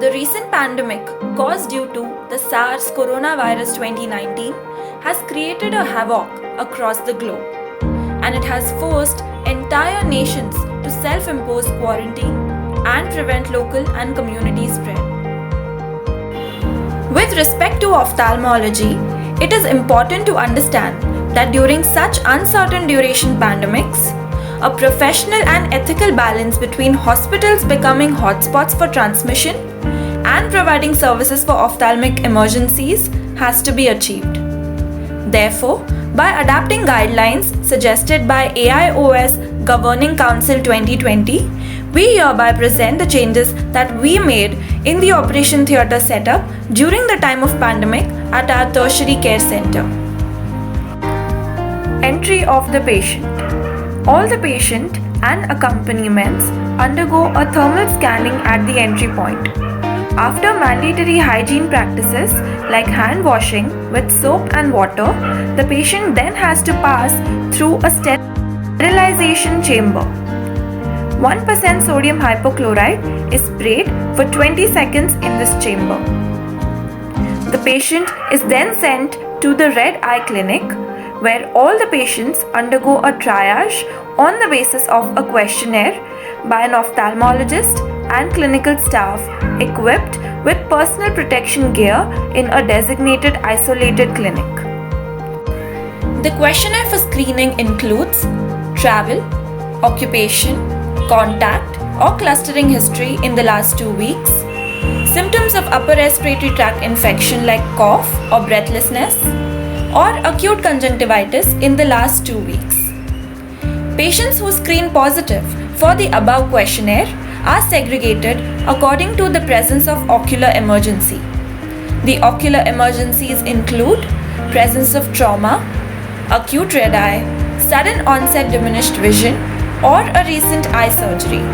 The recent pandemic caused due to the SARS coronavirus 2019 has created a havoc across the globe, and it has forced entire nations to self-impose quarantine and prevent local and community spread. With respect to ophthalmology, it is important to understand that during such uncertain duration pandemics, a professional and ethical balance between hospitals becoming hotspots for transmission and providing services for ophthalmic emergencies has to be achieved. Therefore, by adapting guidelines suggested by AIOS Governing Council 2020, we hereby present the changes that we made in the operation theatre setup during the time of pandemic at our tertiary care center. Entry of the patient. All the patient and accompaniments undergo a thermal scanning at the entry point. After mandatory hygiene practices like hand washing with soap and water, the patient then has to pass through a sterilization chamber. 1% sodium hypochlorite is sprayed for 20 seconds in this chamber. The patient is then sent to the Red Eye Clinic, where all the patients undergo a triage on the basis of a questionnaire by an ophthalmologist and clinical staff equipped with personal protection gear in a designated isolated clinic. The questionnaire for screening includes travel, occupation, contact or clustering history in the last 2 weeks, symptoms of upper respiratory tract infection like cough or breathlessness, or acute conjunctivitis in the last 2 weeks. Patients who screen positive for the above questionnaire are segregated according to the presence of ocular emergency. The ocular emergencies include presence of trauma, acute red eye, sudden onset diminished vision, or a recent eye surgery.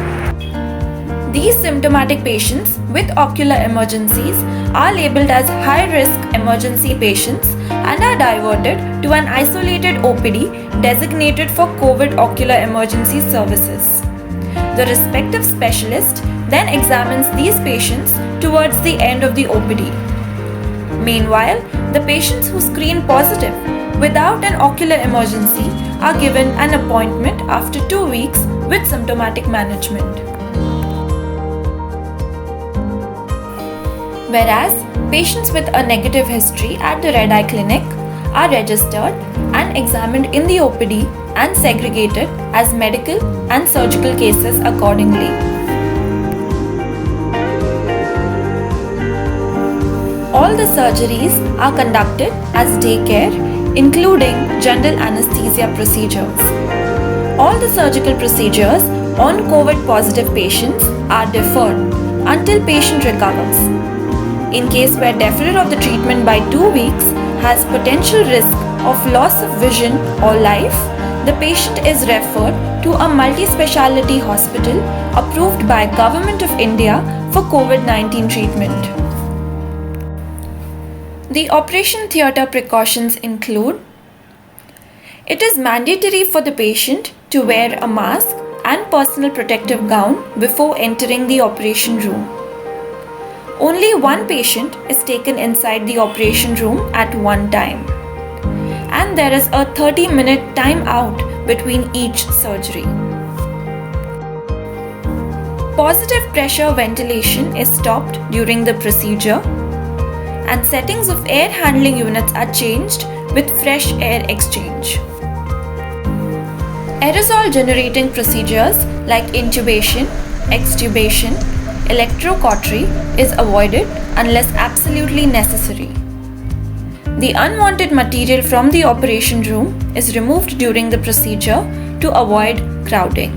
These symptomatic patients with ocular emergencies are labeled as high-risk emergency patients and are diverted to an isolated OPD designated for COVID ocular emergency services. The respective specialist then examines these patients towards the end of the OPD. Meanwhile, the patients who screen positive without an ocular emergency are given an appointment after 2 weeks with symptomatic management. Whereas patients with a negative history at the Red Eye Clinic are registered and examined in the OPD and segregated as medical and surgical cases accordingly. All the surgeries are conducted as day care, including general anesthesia procedures. All the surgical procedures on COVID positive patients are deferred until patient recovers. In case where deferral of the treatment by 2 weeks has potential risk of loss of vision or life, the patient is referred to a multi-speciality hospital approved by Government of India for COVID-19 treatment. The operation theatre precautions include: it is mandatory for the patient to wear a mask and personal protective gown before entering the operation room. Only one patient is taken inside the operation room at one time, and there is a 30-minute time out between each surgery. Positive pressure ventilation is stopped during the procedure, and settings of air handling units are changed with fresh air exchange. Aerosol generating procedures like intubation, extubation, electrocautery is avoided unless absolutely necessary. The unwanted material from the operation room is removed during the procedure to avoid crowding.